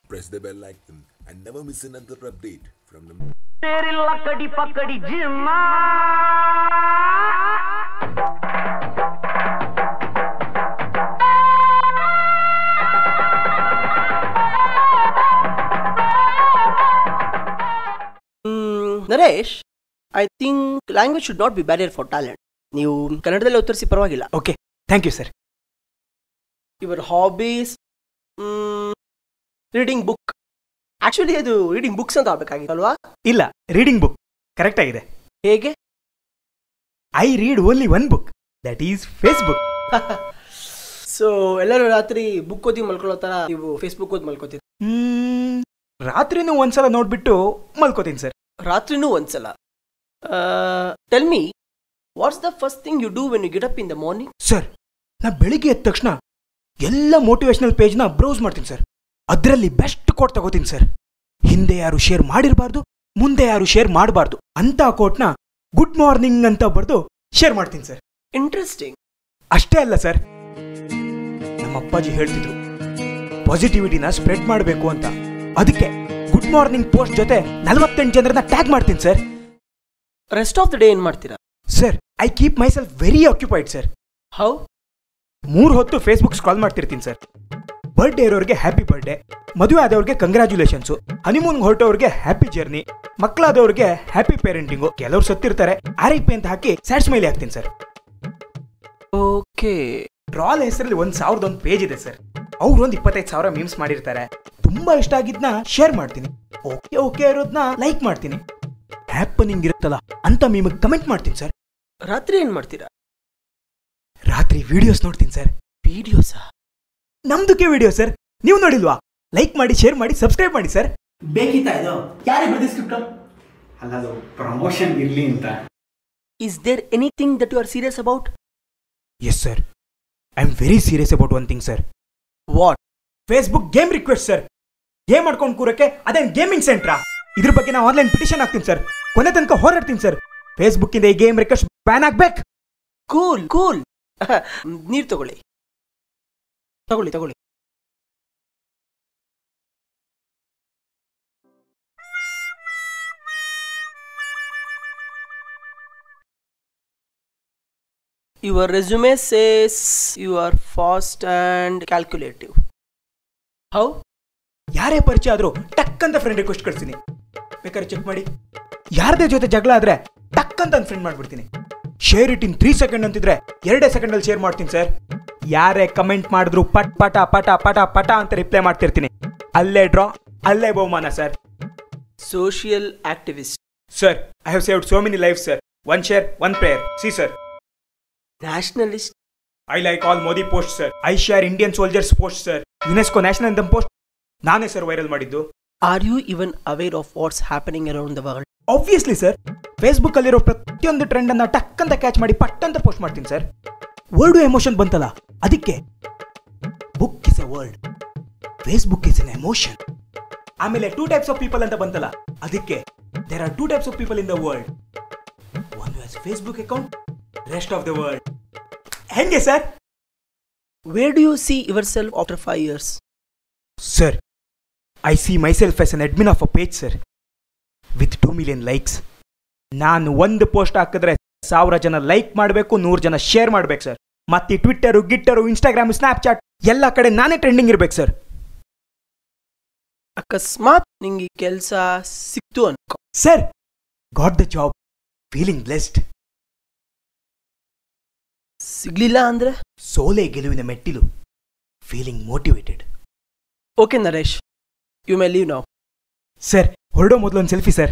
Press the bell icon and never miss another update from the तेरी लकड़ी पकड़ी जिम्मा Naresh, I think language should not be barrier for talent. ನೀವು ಕನ್ನಡದಲ್ಲಿ ಉತ್ತರಿಸಿ, ಪರವಾಗಿಲ್ಲ. Okay, thank you sir. Your hobbies reading book. Actually ಅದು reading books ಅಂತ ಆಗಬೇಕಾಗಿತ್ತಲ್ವಾ? ಇಲ್ಲ, ರೀಡಿಂಗ್ ಬುಕ್ ಕರೆಕ್ಟ್ ಆಗಿದೆ. ಹೇಗೆ? I read only one book, that is Facebook. So ಎಲ್ಲರೂ ರಾತ್ರಿ ಬುಕ್ ಓದಿ ಮಲ್ಕೊಳ್ಳೋ ಥರ ನೀವು ಫೇಸ್ಬುಕ್ ಓದಿ ಮಲ್ಕೋತೀರಿ? ರಾತ್ರಿನೂ ಒಂದ್ಸಲ ನೋಡ್ಬಿಟ್ಟು ಮಲ್ಕೋತೀನಿ ಸರ್. ರಾತ್ರಿನೂ ಒಂದ್ಸಲ. Tell me, what's the first thing you do when you get up in the morning? Sir, ನಾ ಬೆಳಿಗ್ಗೆ ಎದ್ದ ತಕ್ಷಣ ಎಲ್ಲ ಮೋಟಿವೇಶನಲ್ ಪೇಜ್ನ ಬ್ರೌಸ್ ಮಾಡ್ತೀನಿ ಸರ್. ಅದರಲ್ಲಿ ಬೆಸ್ಟ್ ಕೋಟ್ ತಗೋತೀನಿ ಸರ್. ಹಿಂದೆ ಯಾರು ಶೇರ್ ಮಾಡಿರಬಾರ್ದು, ಮುಂದೆ ಯಾರು ಶೇರ್ ಮಾಡಬಾರ್ದು ಅಂತ ಕೋಟ್ನ ಗುಡ್ ಮಾರ್ನಿಂಗ್ ಅಂತ ಬರೆದು ಶೇರ್ ಮಾಡ್ತೀನಿ ಸರ್. ಇಂಟ್ರೆಸ್ಟಿಂಗ್. ಅಷ್ಟೇ ಅಲ್ಲ ಸರ್, ನಮ್ಮ ಅಪ್ಪಾಜಿ ಹೇಳ್ತಿದ್ರು ಪಾಸಿಟಿವಿಟಿನ ಸ್ಪ್ರೆಡ್ ಮಾಡಬೇಕು ಅಂತ. ಅದಕ್ಕೆ ಗುಡ್ ಮಾರ್ನಿಂಗ್ ಪೋಸ್ಟ್ ಜೊತೆ 48 ಜನರನ್ನ ಟ್ಯಾಗ್ ಮಾಡ್ತೀನಿ sir. Rest of the day ಏನ್ ಮಾಡ್ತೀರಾ? Sir, I keep my self very occupied sir. How? 3 ಹೊತ್ತು ಫೇಸ್ಬುಕ್ ಸ್ಕ್ರಾಲ್ ಮಾಡ್ತಿರ್ತೀನಿ ಸರ್. ಬರ್ಡೇ ಇರೋರಿಗೆ ಹ್ಯಾಪಿ ಬರ್ಡೇ, ಮದುವೆ ಆದವ್ರಿಗೆ ಕಂಗ್ರ್ಯಾಚುಲೇಷನ್ಸು, ಹನಿಮೂನ್ ಹೊರಟವ್ರಿಗೆ ಹ್ಯಾಪಿ ಜರ್ನಿ, ಮಕ್ಕಳಾದವ್ರಿಗೆ ಹ್ಯಾಪಿ ಪೇರೆಂಟಿಂಗು. ಕೆಲವ್ರು ಸತ್ತಿರ್ತಾರೆ, RIP ಅಂತ ಹಾಕಿ ಸ್ಯಾಡ್ ಸ್ಮೈಲಿ ಹಾಕ್ತೀನಿ ಸರ್. ಓಕೆ. ಟ್ರಾಲ್ ಹೆಸರಲ್ಲಿ 1001 ಪೇಜ್ ಇದೆ ಸರ್. ಅವ್ರು 25,000 ಮೀಮ್ಸ್ ಮಾಡಿರ್ತಾರೆ. ತುಂಬಾ ಇಷ್ಟ ಆಗಿದ್ನ ಶೇರ್ ಮಾಡ್ತೀನಿ, ಓಕೆ ಓಕೆ ಇರೋದನ್ನ ಲೈಕ್ ಮಾಡ್ತೀನಿ, ಹ್ಯಾಪನಿಂಗ್ ಇರುತ್ತಲ್ಲ ಅಂತ ಮೀಮಿಗೆ ಕಮೆಂಟ್ ಮಾಡ್ತೀನಿ ಸರ್. ರಾತ್ರಿ ಏನ್ ಮಾಡ್ತೀರಾ? ರಾತ್ರಿ ವಿಡಿಯೋಸ್ ನೋಡ್ತೀನಿ ಸರ್. ವಿಡಿಯೋಸಾ? ನಮ್ದಕ್ಕೆ ವಿಡಿಯೋ ಸರ್, ನೀವು ನೋಡಿಲ್ವಾ? ಲೈಕ್ ಮಾಡಿ, ಶೇರ್ ಮಾಡಿ, ಸಬ್ಸ್ಕ್ರೈಬ್ ಮಾಡಿ ಸರ್. ಬೇಕಿತ್ತಾ ಇದು? ಯಾರಿಗೆ ಬರ್ದಿ ಸ್ಕ್ರಿಪ್ಟ್? ಅಲ್ಲ, ಅದು ಪ್ರಮೋಷನ್ ಇರ್ಲಿ ಅಂತ. Is there anything that you are serious about? Yes sir, I am very serious about one thing sir. What? Facebook game request sir. Game ಮಾಡ್ಕೊಂಡು ಕೂರಕ್ಕೆ ಅದೇನು ಗೇಮಿಂಗ್ ಸೆಂಟ್ರಾ? ಇದ್ರ ಬಗ್ಗೆ ನಾನು ಆನ್ಲೈನ್ ಪಿಟಿಷನ್ ಹಾಕ್ತೀನಿ ಸರ್. ಕೊನೆ ತನಕ ಹೋರಾಡ್ತೀನಿ ಸರ್. ಫೇಸ್ಬುಕ್ ಇಂದ ಈ ಗೇಮ್ ರಿಕ್ವೆಸ್ಟ್ ಬ್ಯಾನ್ ಆಗ್ಬೇಕು. Cool cool. ನೀರು ತಗೊಳ್ಳಿ ತಗೊಳ್ಳಿ ತಗೊಳ್ಳಿ. Your resume says you are fast and calculative. How? ಯಾರೇ ಪರಿಚಯ ಆದ್ರೂ ಟಕ್ ಅಂತ ಫ್ರೆಂಡ್ ರಿಕ್ವೆಸ್ಟ್ ಕಳ್ತೀನಿ. ಬೇಕಾದ್ರೆ ಚೆಕ್ ಮಾಡಿ. ಯಾರದೇ ಜೊತೆ ಜಗಳ ಆದ್ರೆ ಟಕ್ ಅಂತ ಫ್ರೆಂಡ್ ಮಾಡ್ಬಿಡ್ತೀನಿ. ಶೇರ್ ಇಟ್ ಇನ್ 3 ಸೆಕೆಂಡ್ ಅಂತಿದ್ರೆ 2 ಸೆಕೆಂಡಲ್ಲಿ ಶೇರ್ ಮಾಡ್ತೀನಿ ಸರ್. ಯಾರೇ ಕಮೆಂಟ್ ಮಾಡಿದ್ರು ಪಟ್ ಪಟ ಪಟ ಪಟ ಪಟ ಅಂತ ರಿಪ್ಲೈ ಮಾಡ್ತಿರ್ತೀನಿ. ಅಲ್ಲೇ ಡ್ರಾ, ಅಲ್ಲೇ ಬಹುಮಾನ sir. Social activist. Sir, I have saved so many life sir. 1 share, 1 prayer. C sir. Nationalist. I like all Modi posts sir. I share Indian soldiers posts sir. UNESCO national anthem post ನಾನೇ sir viral ಮಾಡಿದ್ದು. Are you even aware of what's happening around the world? Obviously sir. Facebook ಅಲ್ಲಿರೋ ಪ್ರತಿಯೊಂದು trend ಅನ್ನ ಟಕ್ ಅಂತ catch ಮಾಡಿ ಪಟ್ ಅಂತ ಪೋಸ್ಟ್ ಮಾಡ್ತೀನಿ ಸರ್. ವರ್ಡ್ ಎಮೋಷನ್ ಬಂತಲ್ಲ, ಅದಕ್ಕೆ book is A word, Facebook is N emotion. ಆಮೇಲೆ 2 types of people ಅಂತ ಬಂತಲ್ಲ, ಅದಕ್ಕೆ there are 2 types of people in the world. One who has Facebook account, rest of the world. ಹೆಂಗೆ sir? Where do you see yourself after 5 years? Sir, I see myself as an admin of a page, sir, with 2 million likes. ನಾನು ಒಂದು post ಹಾಕಿದ್ರೆ 1000 ಜನ like ಮಾಡಬೇಕು, 100 ಜನ share ಮಾಡ್ಬೇಕು sir. ಮತ್ತೆ Twitter, ಗಿಟ್ಟರು, Instagram, Snapchat ಎಲ್ಲ ಕಡೆ ನಾನೇ ಟ್ರೆಂಡಿಂಗ್ ಇರ್ಬೇಕು ಸರ್. ಅಕಸ್ಮಾತ್ ನಿಂಗೆ ಕೆಲಸ ಸಿಕ್ತು ಅನ್ಕೋ sir, got the job, feeling blessed. ಸಿಗ್ಲಿಲ್ಲ ಅಂದ್ರೆ ಸೋಲೆ ಗೆಲುವಿನ ಮೆಟ್ಟಿಲು, feeling motivated. Okay Naresh, you may leave now. Sir, ಹೊರಡೋ ಮೊದಲು ಒಂದು ಸೆಲ್ಫಿ ಸರ್.